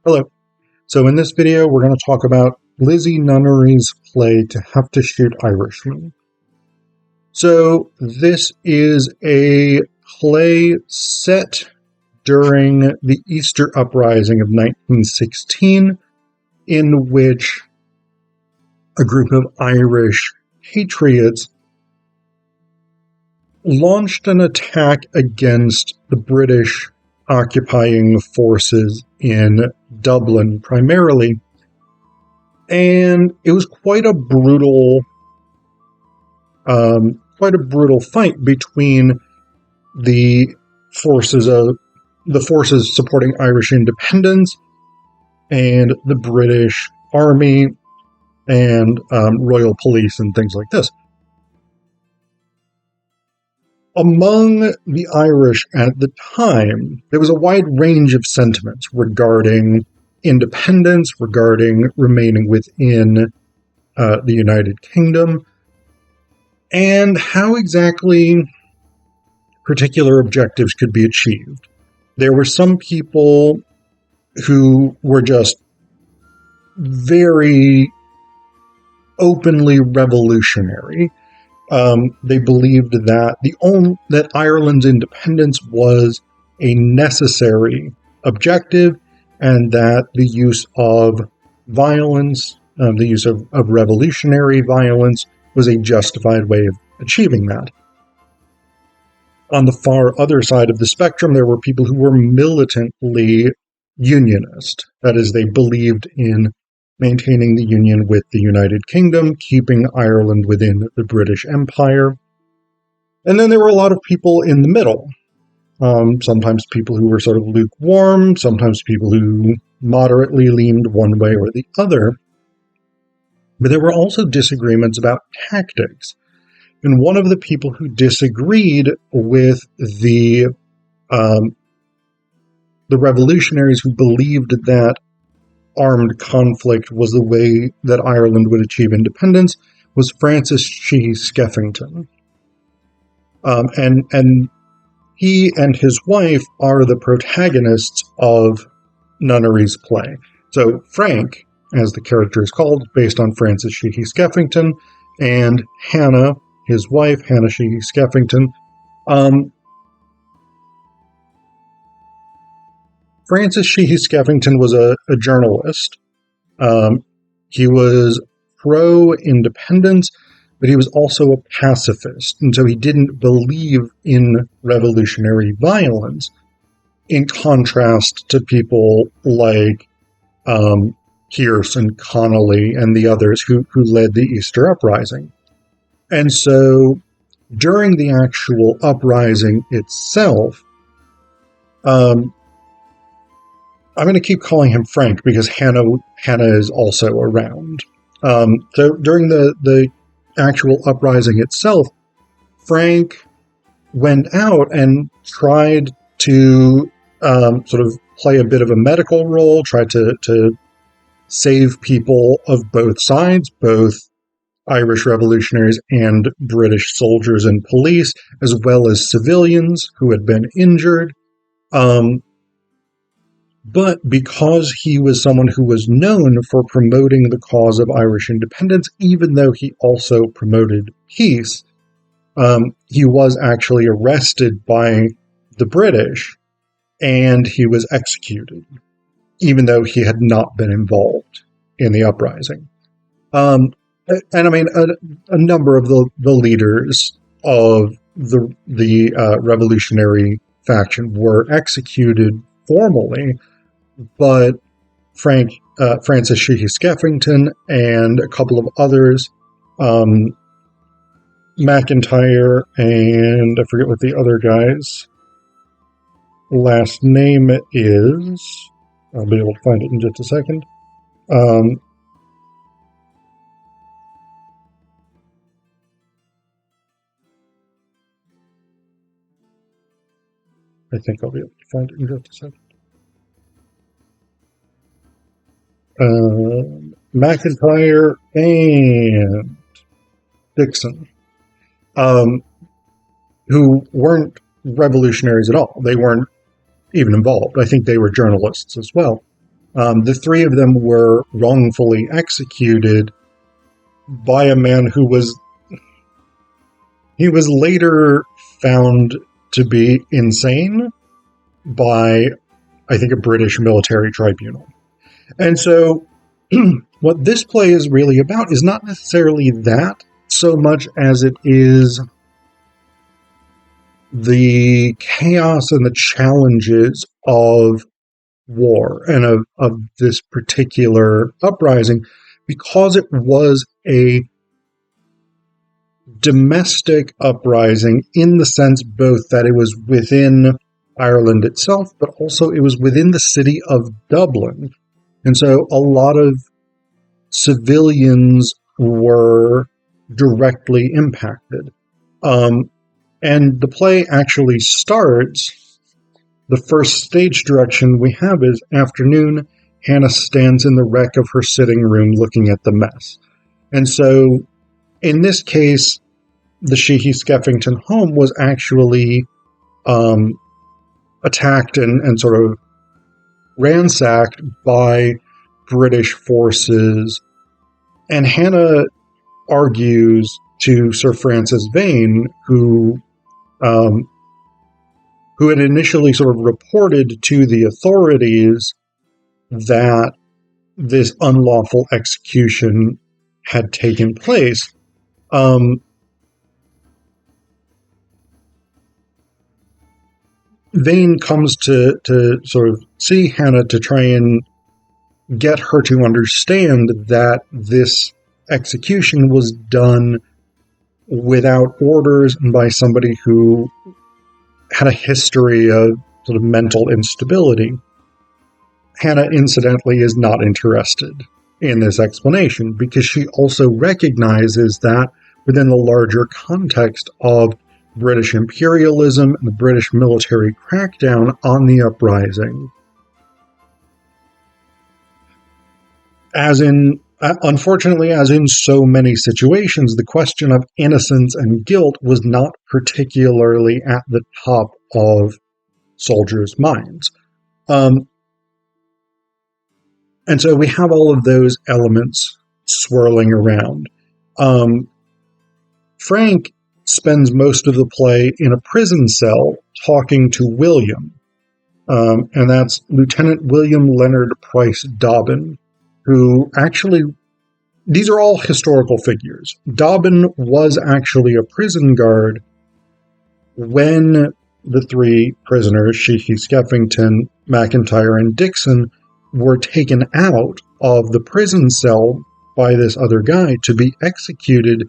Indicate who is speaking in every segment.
Speaker 1: Hello. So in this video, we're going to talk about Lizzie Nunnery's play To Have to Shoot Irishmen. So this is a play set during the Easter Uprising of 1916, in which a group of Irish patriots launched an attack against the British occupying forces in Dublin primarily, and it was quite a brutal fight between the forces supporting Irish independence and the British Army and Royal Police and things like this. Among the Irish at the time, there was a wide range of sentiments regarding independence, regarding remaining within the United Kingdom, and how exactly particular objectives could be achieved. There were some people who were just very openly revolutionary. They believed that Ireland's independence was a necessary objective, and that the use of violence, the use of revolutionary violence, was a justified way of achieving that. On the far other side of the spectrum, there were people who were militantly unionist. That is, they believed in maintaining the union with the United Kingdom, keeping Ireland within the British Empire. And then there were a lot of people in the middle. Sometimes people who were sort of lukewarm, sometimes people who moderately leaned one way or the other. But there were also disagreements about tactics. And one of the people who disagreed with the revolutionaries, who believed that armed conflict was the way that Ireland would achieve independence, was Francis Sheehy-Skeffington. And he and his wife are the protagonists of Nunnery's play. So Frank, as the character is called, based on Francis Sheehy-Skeffington, and Hanna, his wife, Hanna Sheehy-Skeffington. Francis Sheehy-Skeffington was a journalist. He was pro-independence, but he was also a pacifist, and so he didn't believe in revolutionary violence, in contrast to people like Pierce and Connolly and the others who led the Easter Uprising. And so during the actual uprising itself, I'm going to keep calling him Frank because Hanna is also around. So during the actual uprising itself, Frank went out and tried to sort of play a bit of a medical role, tried to save people of both sides, both Irish revolutionaries and British soldiers and police, as well as civilians who had been injured. But because he was someone who was known for promoting the cause of Irish independence, even though he also promoted peace, he was actually arrested by the British, and he was executed, even though he had not been involved in the uprising. And I mean, a number of the leaders of the revolutionary faction were executed formally, but Francis Sheehy-Skeffington and a couple of others, McIntyre and I forget what the other guy's last name is. I'll be able to find it in just a second. I think I'll be able to find it in just a second. McIntyre and Dixon, who weren't revolutionaries at all. They weren't even involved. I think they were journalists as well. The three of them were wrongfully executed by a man who was later found to be insane by, I think, a British military tribunal. And so what this play is really about is not necessarily that so much as it is the chaos and the challenges of war and of this particular uprising, because it was a domestic uprising in the sense both that it was within Ireland itself, but also it was within the city of Dublin. And so a lot of civilians were directly impacted. And the play actually starts, the first stage direction we have is afternoon. Hanna stands in the wreck of her sitting room looking at the mess. And so in this case, the Sheehy-Skeffington home was actually attacked and sort of ransacked by British forces. And Hanna argues to Sir Francis Vane, who had initially sort of reported to the authorities that this unlawful execution had taken place. Vane comes to sort of see Hanna to try and get her to understand that this execution was done without orders and by somebody who had a history of sort of mental instability. Hanna, incidentally, is not interested in this explanation because she also recognizes that within the larger context of British imperialism and the British military crackdown on the uprising, unfortunately, as in so many situations, the question of innocence and guilt was not particularly at the top of soldiers' minds. And so we have all of those elements swirling around. Frank spends most of the play in a prison cell talking to William, and that's Lieutenant William Leonard Price Dobbin, who actually, these are all historical figures. Dobbin was actually a prison guard when the three prisoners, Sheehy-Skeffington, McIntyre, and Dixon, were taken out of the prison cell by this other guy to be executed.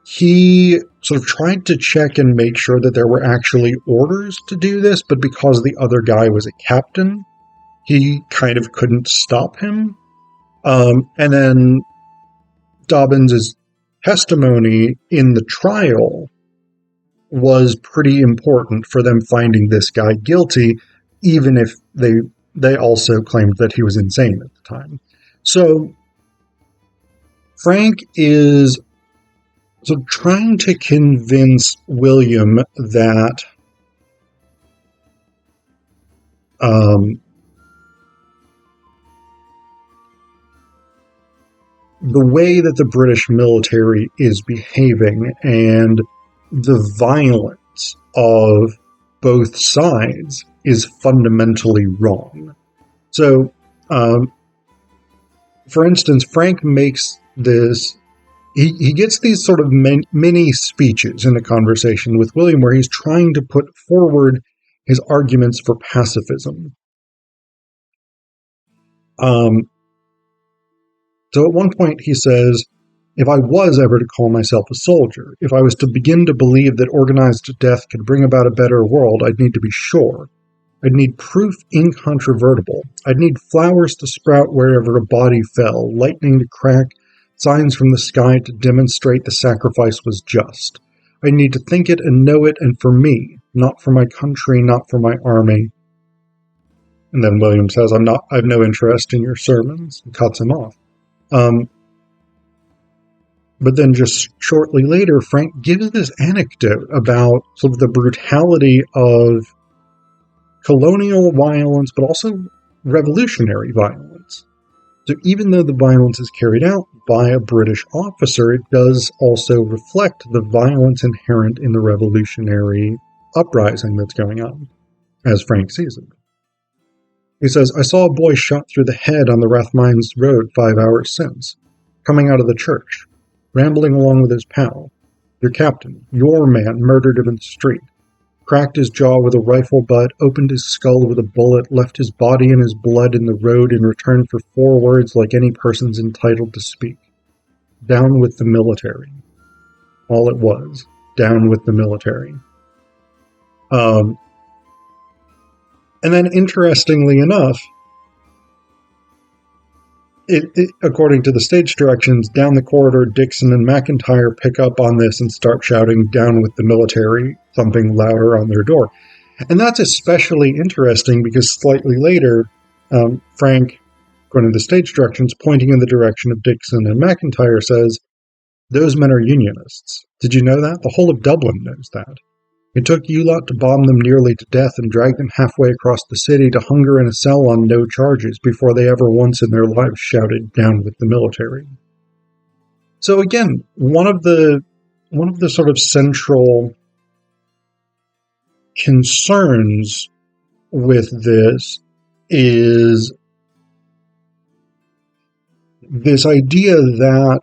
Speaker 1: He sort of tried to check and make sure that there were actually orders to do this, but because the other guy was a captain, he kind of couldn't stop him. And then Dobbins' testimony in the trial was pretty important for them finding this guy guilty, even if they also claimed that he was insane at the time. So Frank is sort of trying to convince William that the way that the British military is behaving and the violence of both sides is fundamentally wrong. So, for instance, Frank makes this, he gets these sort of mini speeches in a conversation with William where he's trying to put forward his arguments for pacifism. So at one point he says, if I was ever to call myself a soldier, if I was to begin to believe that organized death could bring about a better world, I'd need to be sure. I'd need proof incontrovertible. I'd need flowers to sprout wherever a body fell, lightning to crack, signs from the sky to demonstrate the sacrifice was just. I need to think it and know it, and for me, not for my country, not for my army. And then William says, I have no interest in your sermons, and cuts him off. But then just shortly later, Frank gives this anecdote about sort of the brutality of colonial violence, but also revolutionary violence. So even though the violence is carried out by a British officer, it does also reflect the violence inherent in the revolutionary uprising that's going on, as Frank sees it. He says, I saw a boy shot through the head on the Rathmines Road 5 hours since, coming out of the church, rambling along with his pal. Your captain, your man, murdered him in the street. Cracked his jaw with a rifle butt, opened his skull with a bullet, left his body and his blood in the road in return for 4 words like any person's entitled to speak. Down with the military. All it was. Down with the military. And then, interestingly enough, according to the stage directions, down the corridor, Dixon and McIntyre pick up on this and start shouting, down with the military, thumping louder on their door. And that's especially interesting because slightly later, Frank, according to the stage directions, pointing in the direction of Dixon and McIntyre, says, those men are Unionists. Did you know that? The whole of Dublin knows that. It took you lot to bomb them nearly to death and drag them halfway across the city to hunger in a cell on no charges before they ever once in their lives shouted, down with the military. So again, one of the sort of central concerns with this is this idea that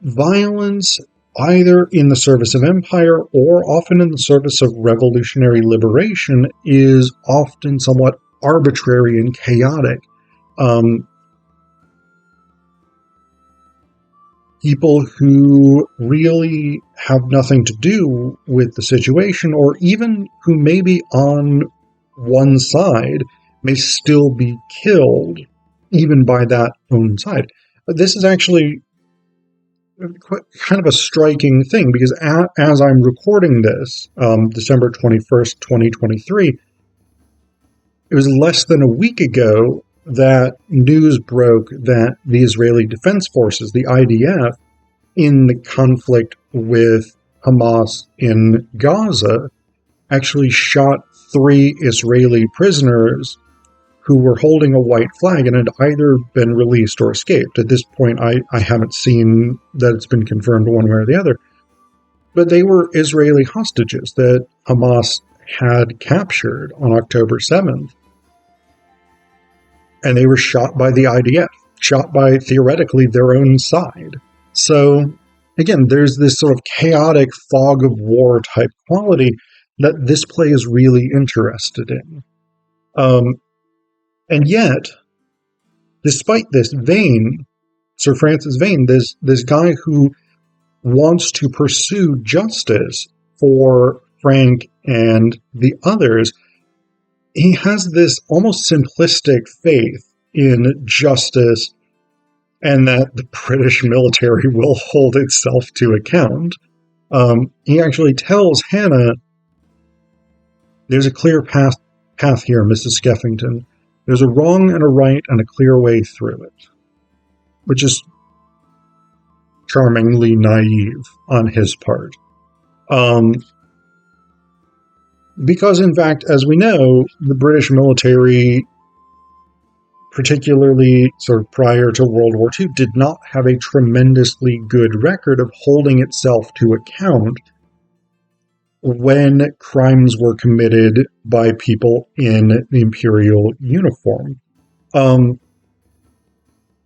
Speaker 1: violence, either in the service of empire or often in the service of revolutionary liberation, is often somewhat arbitrary and chaotic. People who really have nothing to do with the situation, or even who may be on one side, may still be killed, even by that own side. This is actually kind of a striking thing, because as I'm recording this, December 21st, 2023, it was less than a week ago that news broke that the Israeli Defense Forces, the IDF, in the conflict with Hamas in Gaza, actually shot 3 Israeli prisoners who were holding a white flag and had either been released or escaped. At this point, I haven't seen that it's been confirmed one way or the other. But they were Israeli hostages that Hamas had captured on October 7th. And they were shot by the IDF, shot by, theoretically, their own side. So, again, there's this sort of chaotic fog of war type quality that this play is really interested in. And yet, despite this, Vane, Sir Francis Vane, this guy who wants to pursue justice for Frank and the others, he has this almost simplistic faith in justice and that the British military will hold itself to account. He actually tells Hanna, there's a clear path here, Mrs. Skeffington. There's a wrong and a right and a clear way through it, which is charmingly naive on his part. Because, in fact, as we know, the British military, particularly sort of prior to World War II, did not have a tremendously good record of holding itself to account when crimes were committed by people in the imperial uniform.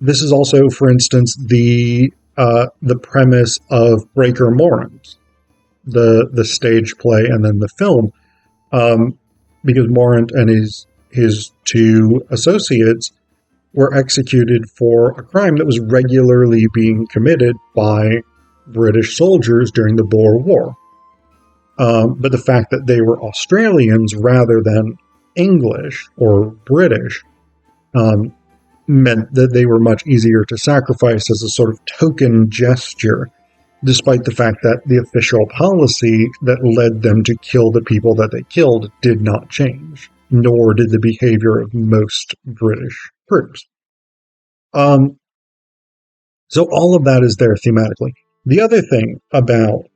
Speaker 1: This is also, for instance, the premise of Breaker Morant, the stage play and then the film, because Morant and his 2 associates were executed for a crime that was regularly being committed by British soldiers during the Boer War. But the fact that they were Australians rather than English or British meant that they were much easier to sacrifice as a sort of token gesture, despite the fact that the official policy that led them to kill the people that they killed did not change, nor did the behavior of most British troops. So all of that is there thematically. The other thing about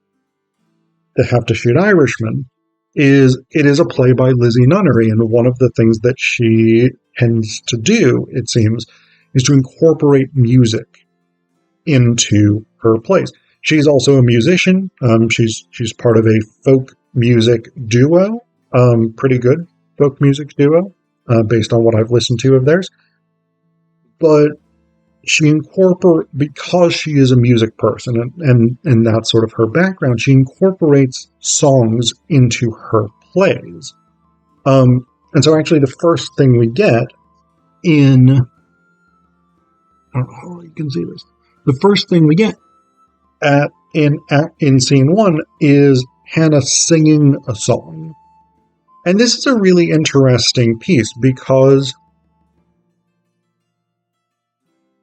Speaker 1: the Have to Shoot Irishmen is it is a play by Lizzie Nunnery, and one of the things that she tends to do, it seems, is to incorporate music into her plays. She's also a musician. She's part of a folk music duo, pretty good folk music duo, based on what I've listened to of theirs. But because she is a music person and that's sort of her background, she incorporates songs into her plays. And so actually the first thing we get in, I don't know how you can see this. The first thing we get in scene one is Hanna singing a song. And this is a really interesting piece because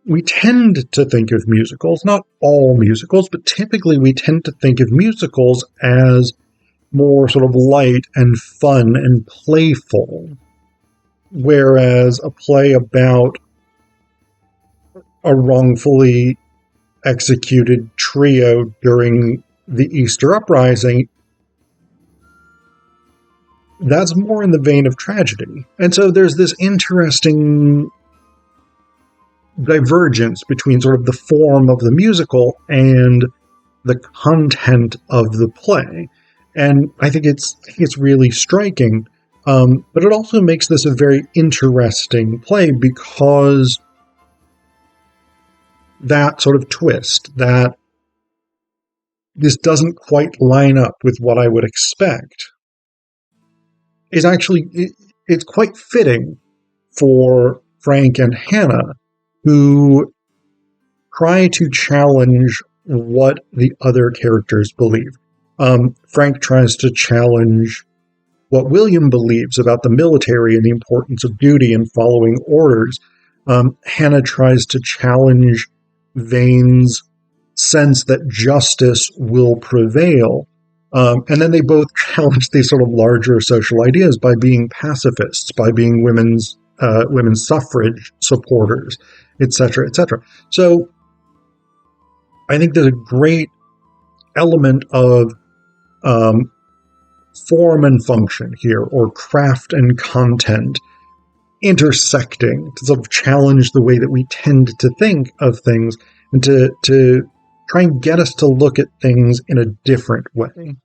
Speaker 1: we tend to think of musicals, not all musicals, but typically we tend to think of musicals as more sort of light and fun and playful, whereas a play about a wrongfully executed trio during the Easter Uprising, that's more in the vein of tragedy. And so there's this interesting divergence between sort of the form of the musical and the content of the play. And I think it's really striking. But it also makes this a very interesting play because that sort of twist, that this doesn't quite line up with what I would expect, is actually, it's quite fitting for Frank and Hanna, who try to challenge what the other characters believe. Frank tries to challenge what William believes about the military and the importance of duty and following orders. Hanna tries to challenge Vane's sense that justice will prevail. And then they both challenge these sort of larger social ideas by being pacifists, by being women's suffrage supporters, etc., etc. So I think there's a great element of form and function here, or craft and content intersecting to sort of challenge the way that we tend to think of things and to try and get us to look at things in a different way.